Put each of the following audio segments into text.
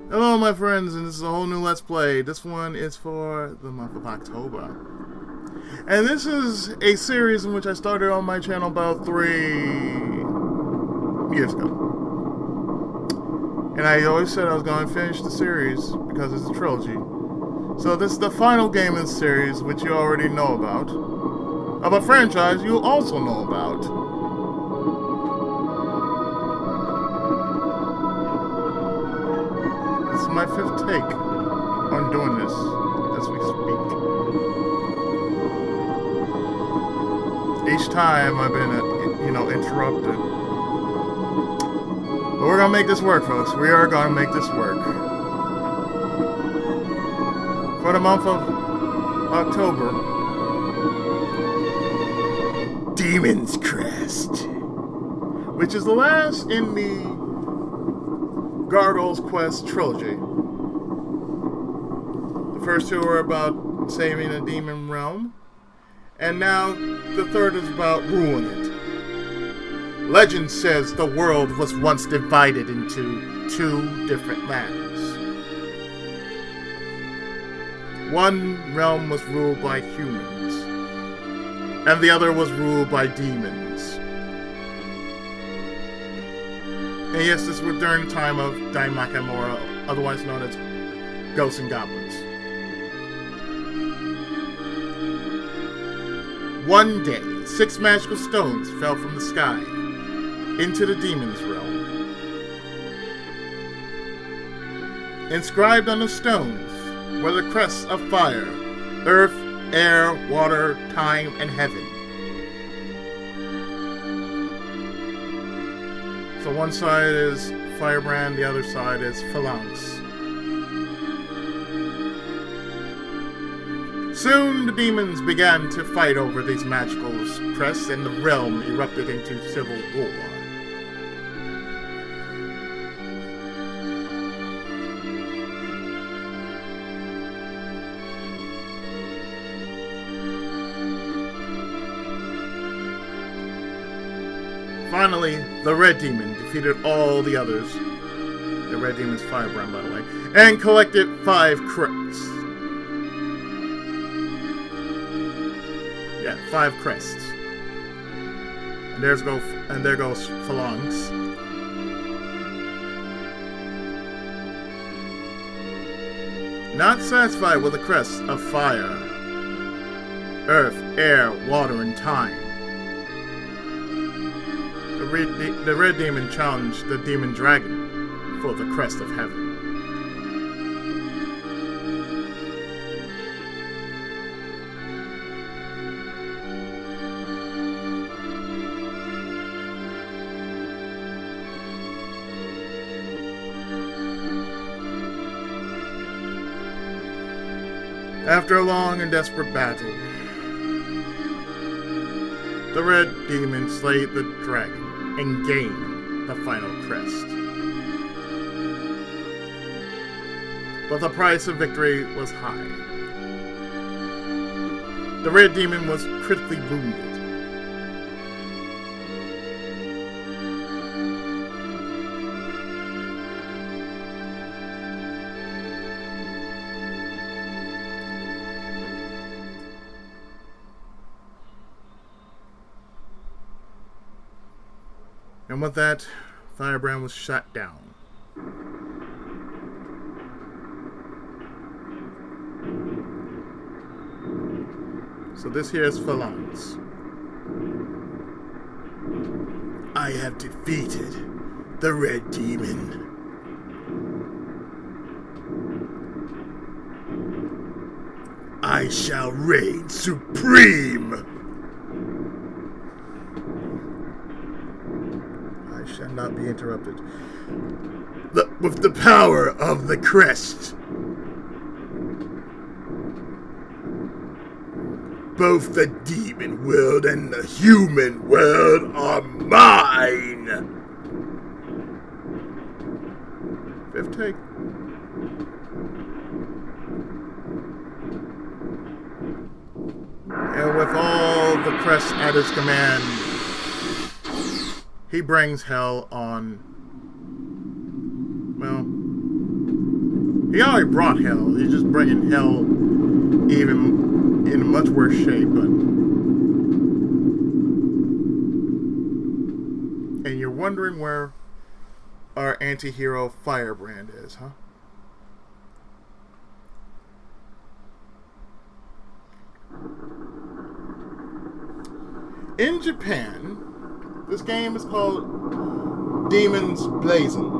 Hello my friends, and this is a whole new Let's Play. This one is for the month of October. And this is a series in which I started on my channel about 3 years ago. And I always said I was going to finish the series because it's a trilogy. So this is the final game in the series, which you already know about. Of a franchise you also know about. This is my 5th take on doing this as we speak. Each time I've been, interrupted. But we're gonna make this work, folks. We are gonna make this work. For the month of October, Demon's Crest, which is the last in the Gargoyle's Quest trilogy. The first two are about saving a demon realm, and now the third is about ruling it. Legend says the world was once divided into 2 different lands. One realm was ruled by humans, and the other was ruled by demons. And yes, this was during the time of Makai, otherwise known as Ghosts and Goblins. One day, 6 magical stones fell from the sky into the demon's realm. Inscribed on the stones were the crests of fire, earth, air, water, time, and heaven. So one side is Firebrand, the other side is Phalanx. Soon the demons began to fight over these magical crests, and the realm erupted into civil war. Finally, the Red Demon defeated all the others. The Red Demon's Firebrand, by the way, and collected 5 crests. Yeah, 5 crests. And there goes Phalanx. Not satisfied with the crests of fire, earth, air, water, and time, the Red Demon challenged the Demon Dragon for the Crest of Heaven. After a long and desperate battle, the Red Demon slayed the dragon and gained the final crest. But the price of victory was high. The Red Demon was critically wounded. And with that, Firebrand was shot down. So this here is Phalanx. I have defeated the Red Demon. I shall reign supreme. Shall not be interrupted. With the power of the crest, both the demon world and the human world are mine. 5th take. And with all the crests at his command, he brings hell on, well, He already brought hell. He's just bringing hell even in a much worse shape. But and you're wondering where our anti-hero Firebrand is, huh? In Japan, this game is called Demon's Blazon,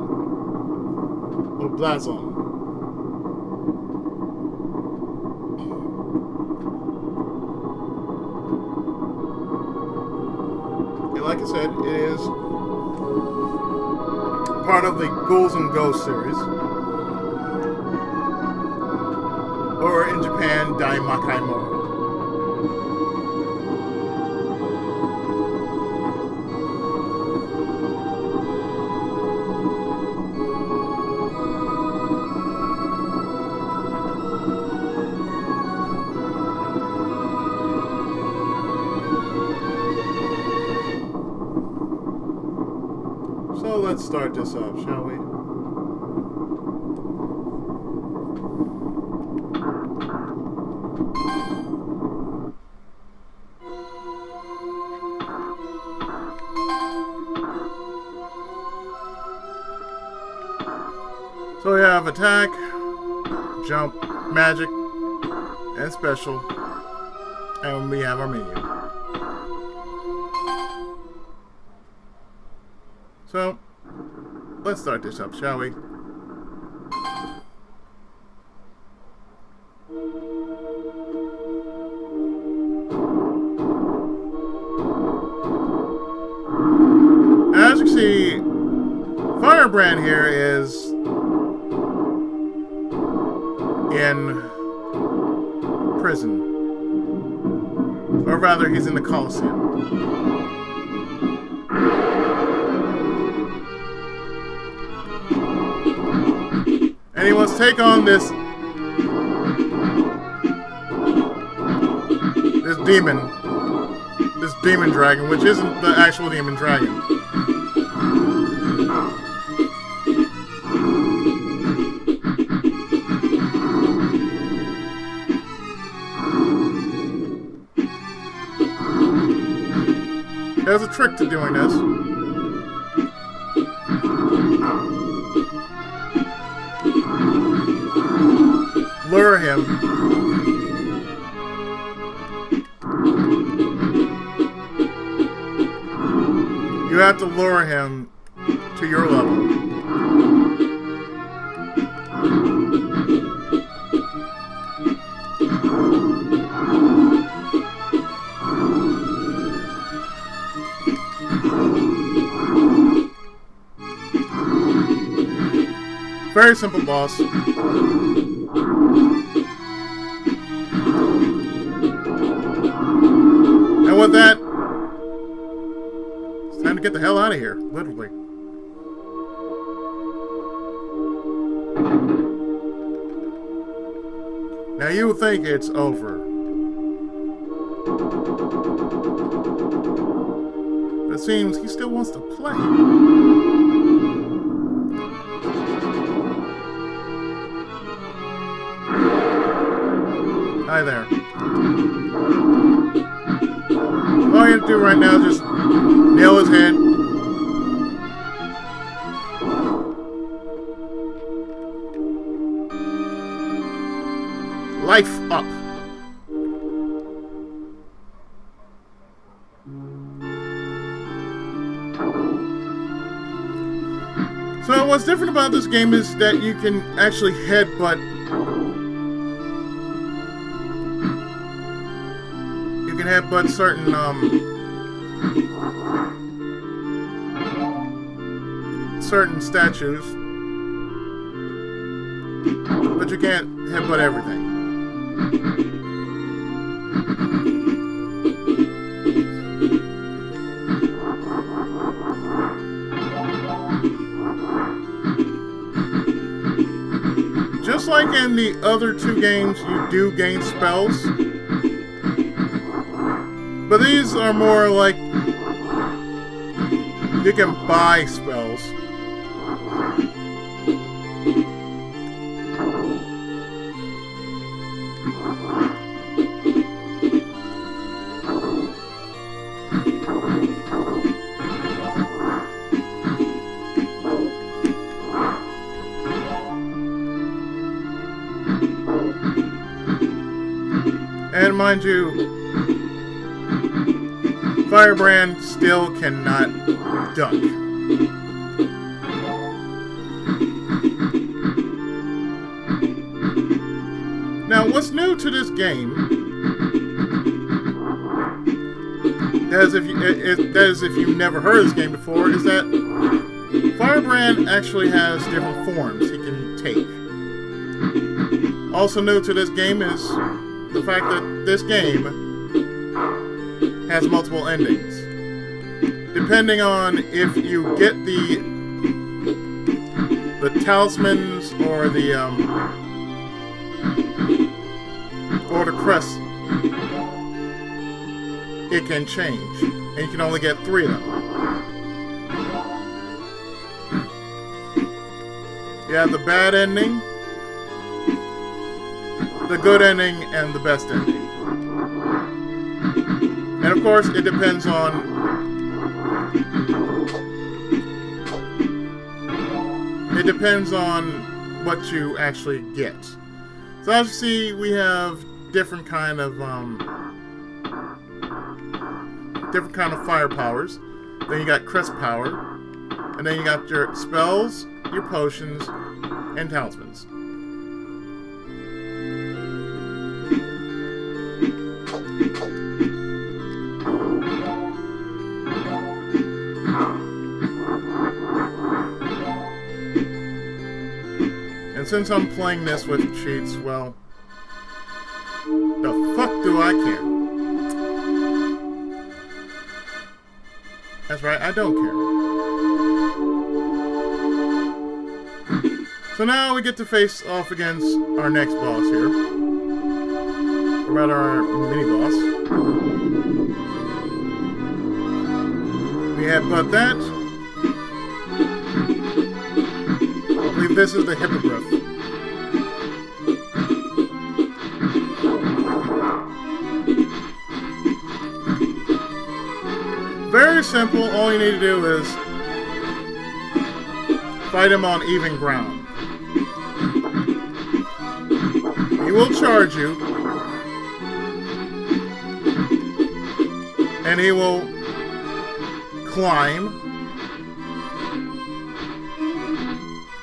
or Blazon. And like I said, it is part of the Ghouls and Ghosts series, or in Japan, Dai Makai Realm. So let's start this up, shall we? So we have attack, jump, magic, and special, and we have our menu. So, let's start this up, shall we? As you can see, Firebrand here is in prison. Or rather, he's in the Coliseum. And he wants to take on this demon dragon, which isn't the actual demon dragon. There's a trick to doing this. Lure him. You have to lure him to your level. Very simple boss. And with that, it's time to get the hell out of here, literally. Now you think it's over. But it seems he still wants to play. Hi there. All you have to do right now is just nail his head. Life up. So what's different about this game is that you can actually headbutt. You can headbutt certain certain statues, but you can't headbutt everything. Just like in the other two games, you do gain spells. But these are more like you can buy spells. And mind you, Firebrand still cannot duck. Now, what's new to this game, that is if you've never heard of this game before, is that Firebrand actually has different forms he can take. Also new to this game is the fact that this game has multiple endings. Depending on if you get the talismans or the Crest, it can change. And you can only get 3 of them. You have the bad ending, the good ending, and the best ending. And of course, it depends on what you actually get. So as you see, we have different kind of fire powers. Then you got Crest power, and then you got your spells, your potions, and talismans. And since I'm playing this with cheats, well, the fuck do I care? That's right, I don't care. So now we get to face off against our next boss here. Or rather, our mini-boss. We headbutt that. I believe this is the Hippogriff. Very simple, all you need to do is fight him on even ground. He will charge you, and he will climb.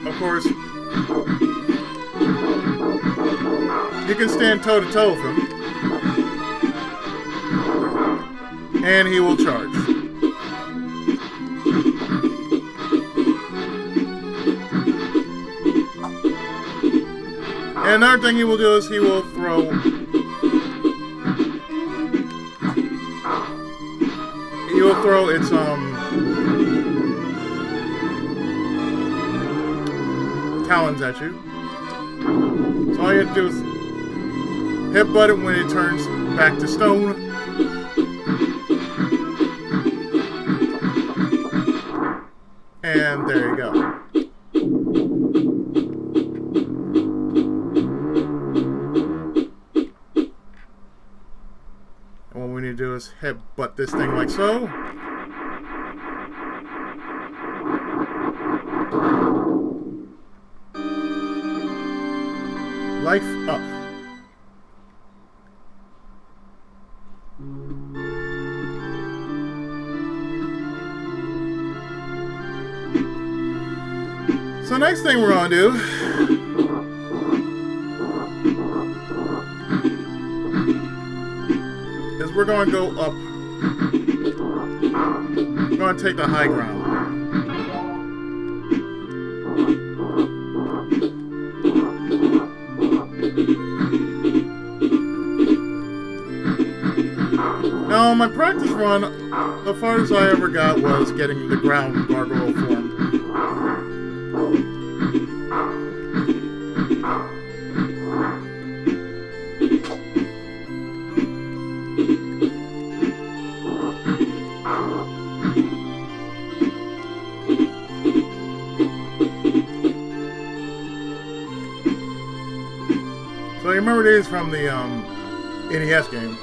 Of course, you can stand toe-to-toe with him, and he will charge. And another thing he will do is he will throw its talons at you. So all you have to do is headbutt it when it turns back to stone. And there you go. And what we need to do is headbutt this thing like so. Life up. So next thing we're going to do is we're going to go up. We're going to take the high ground. Now, on my practice run, the farthest I ever got was getting the ground gargoyle form. So you remember these from the NES game.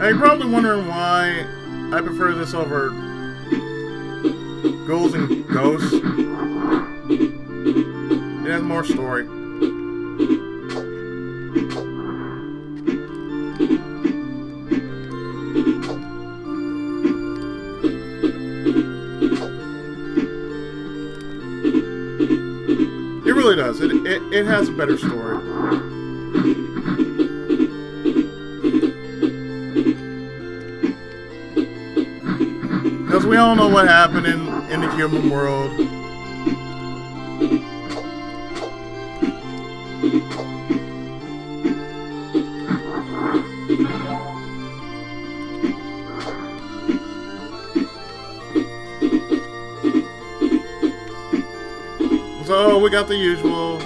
Now you're probably wondering why I prefer this over Ghouls and Ghosts. It has more story. It really does. It has a better story. Because we all know what happened in the human world. So we got the usual.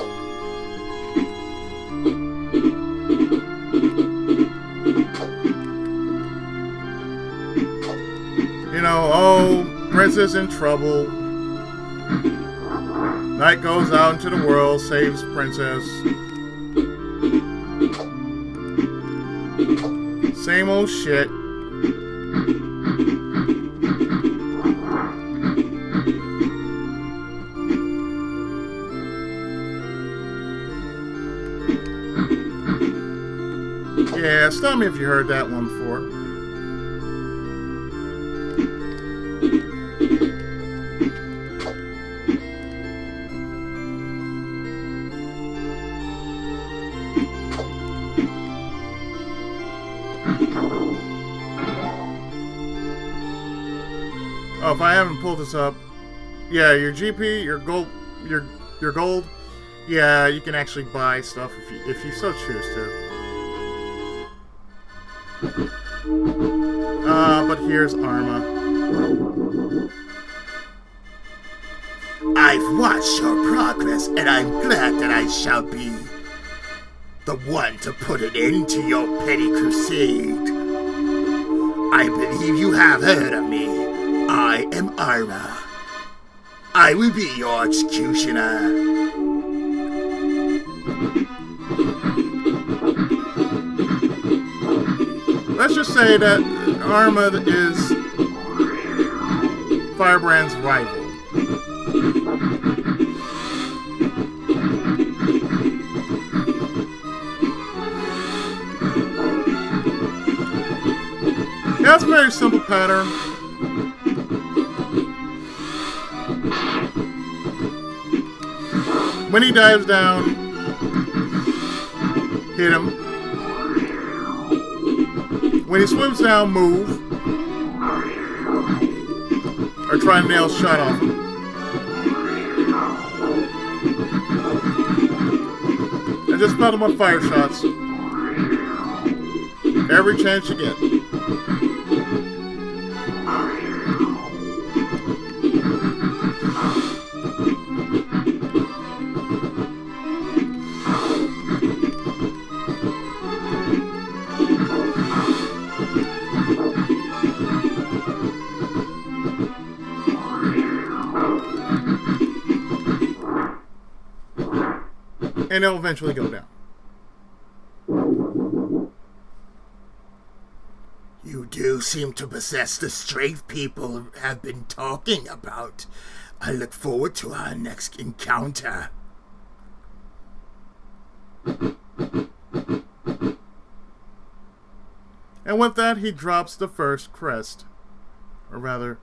You know, oh, princess in trouble. Knight goes out into the world, saves princess. Same old shit. Yeah, stop me if you heard that one before. Oh, if I haven't pulled this up, yeah, your GP, your gold, yeah, you can actually buy stuff if you so choose to. But here's Arma. I've watched your progress, and I'm glad that I shall be the one to put an end to your petty crusade. I believe you have heard of me. I am Arma. I will be your executioner. Let's just say that Arma is Firebrand's rival. Yeah, that's a very simple pattern. When he dives down, hit him. When he swims down, move. Or try and nail a shot off him. And just pelt him with fire shots. Every chance you get. And it'll eventually go down. You do seem to possess the strength people have been talking about. I look forward to our next encounter. And with that, he drops the first crest. Or rather...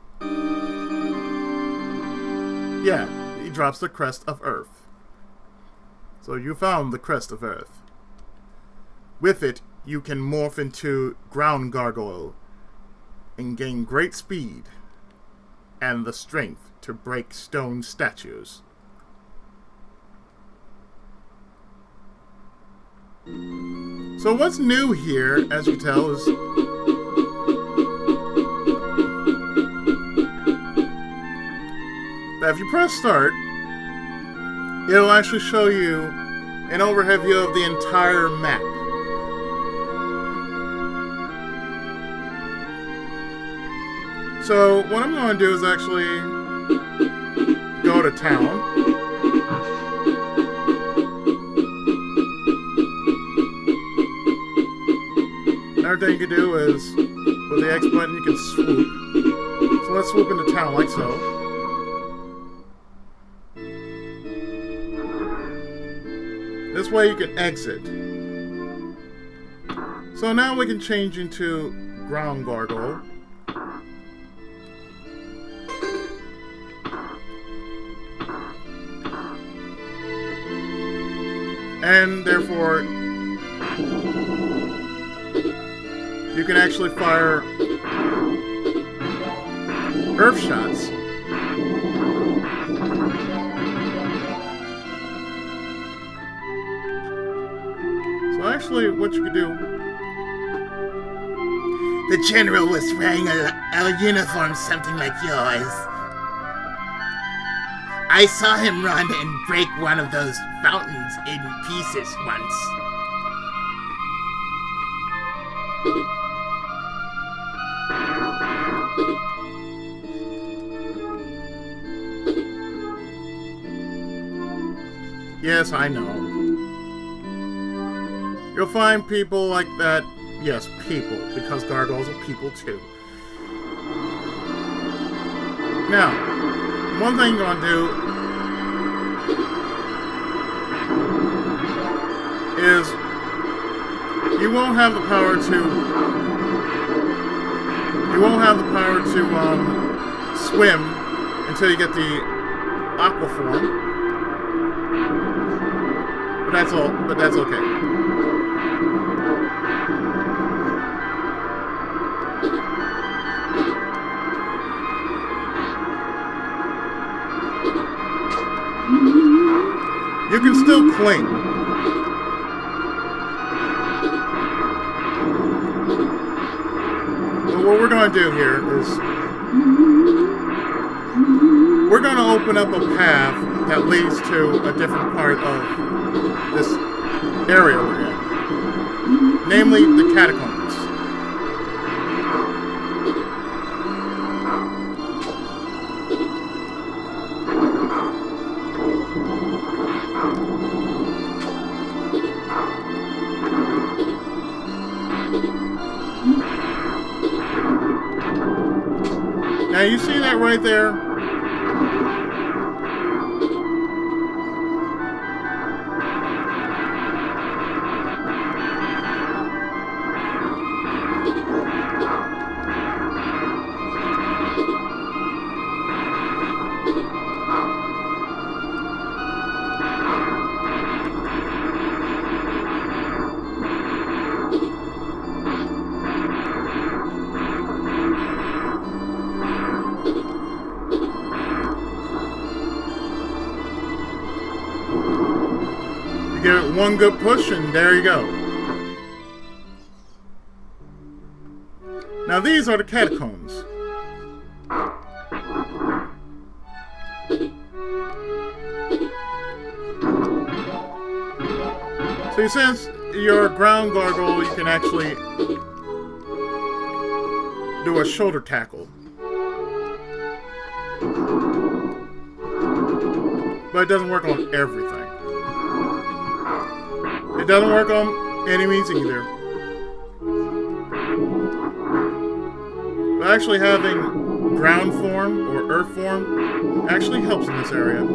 yeah, he drops the crest of Earth. So you found the crest of Earth. With it, you can morph into ground gargoyle and gain great speed and the strength to break stone statues. So what's new here, as you tell, is that if you press start, it'll actually show you an overhead view of the entire map. So what I'm going to do is actually go to town. Everything you can do is With the X button, you can swoop. So let's swoop into town like so. This way you can exit. So now we can change into ground gargoyle. And therefore, you can actually fire earth shots. So actually, what you could do... The general was wearing a uniform something like yours. I saw him run and break one of those fountains in pieces once. Yes, I know. You'll find people like that. Yes, people, because gargoyles are people too. Now, one thing you're gonna do is you won't have the power to swim until you get the aqua form. But that's okay. You can still cling. But what we're going to do here is we're going to open up a path that leads to a different part of this area we're in. Namely, the catacombs. Now you see that right there? Give it one good push and there you go. Now these are the catacombs. So since you're a ground gargoyle, you can actually do a shoulder tackle. But it doesn't work on everything. It doesn't work on enemies either. But actually having ground form or earth form actually helps in this area.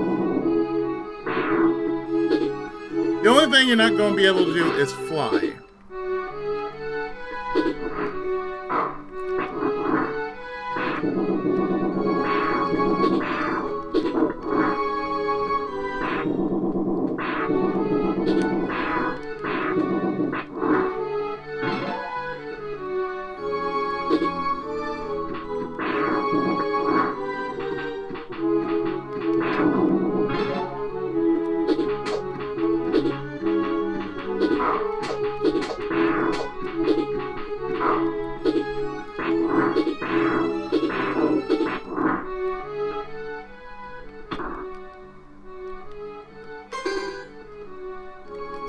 The only thing you're not going to be able to do is fly.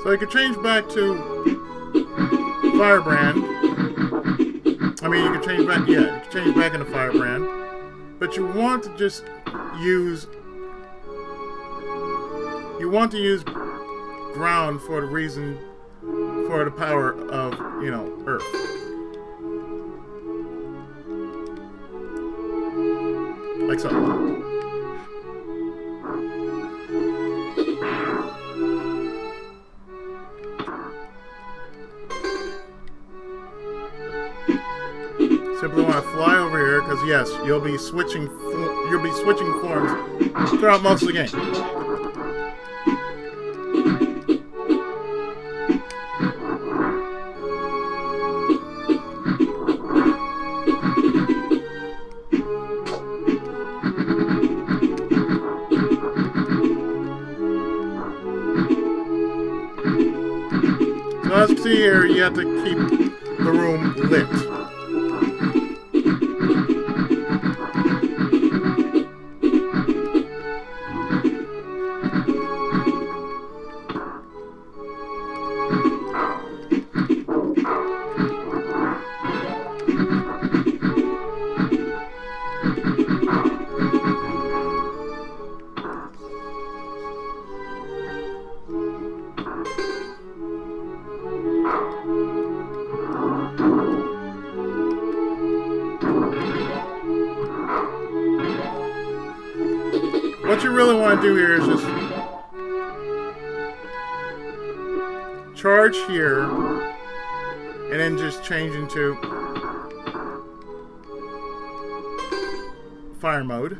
So you can change back to Firebrand. I mean, you can change back, yeah, you can change back into Firebrand. But you want to just use, ground for the reason, for the power of, Earth. Like so. Simply want to fly over here because yes, you'll be switching forms throughout most of the game. So as you see here, you have to keep the room lit. What you really want to do here is just charge here and then just change into fire mode.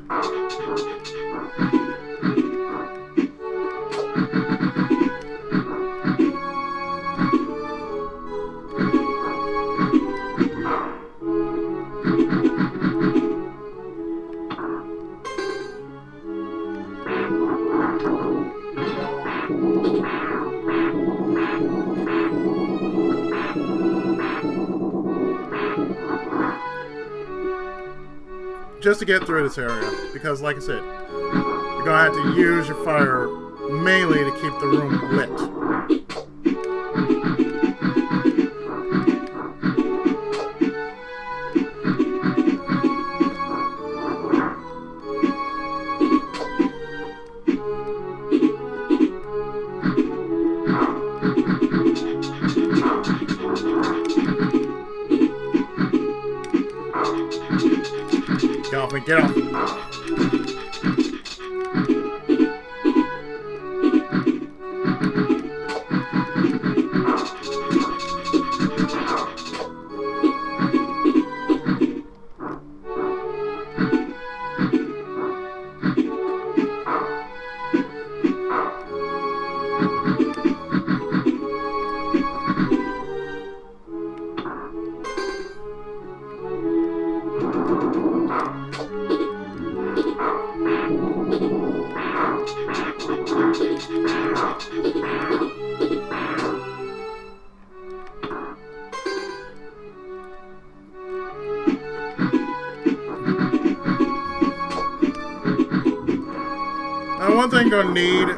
Just to get through this area, because like I said, you're gonna have to use your fire mainly to keep the room lit. Get off me, get off. Now, one thing you're gonna need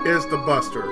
is the Buster.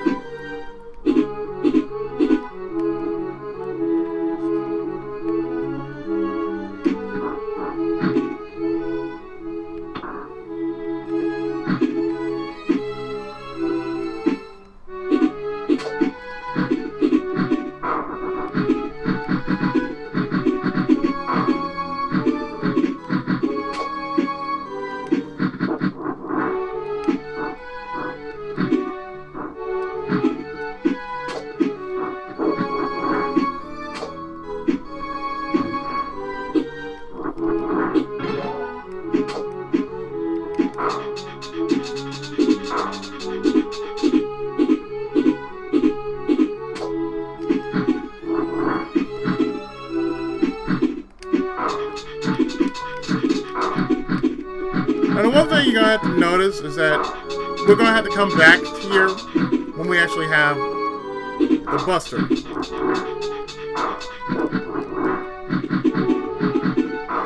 And the one thing you're going to have to notice is that we're going to have to come back here when we actually have the Buster.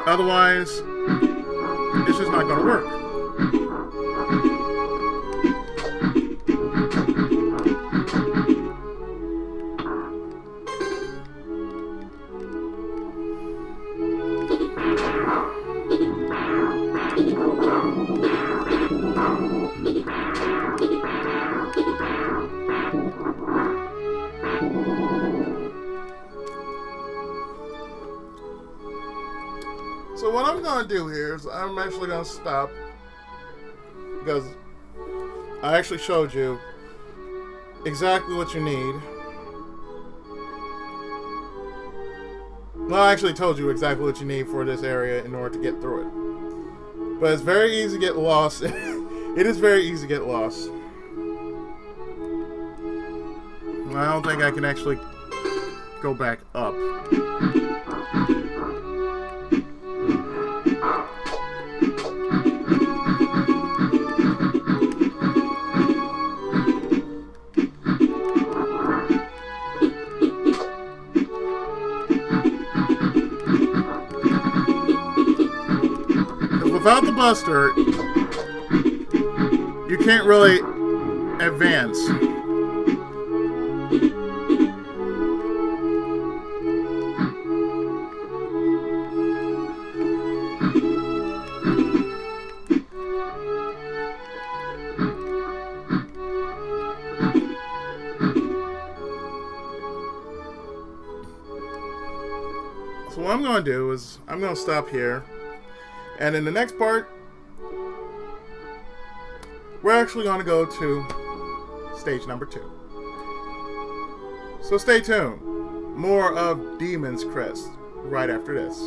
Otherwise, it's just not going to work. So what I'm going to do here is I'm actually going to stop because I actually showed you exactly what you need. Well, I actually told you exactly what you need for this area in order to get through it. But it's very easy to get lost. It is very easy to get lost. I don't think I can actually go back up. Without the buster, you can't really advance. So what I'm going to do is I'm going to stop here. And in the next part, we're actually going to go to stage number 2. So stay tuned. More of Demon's Crest right after this.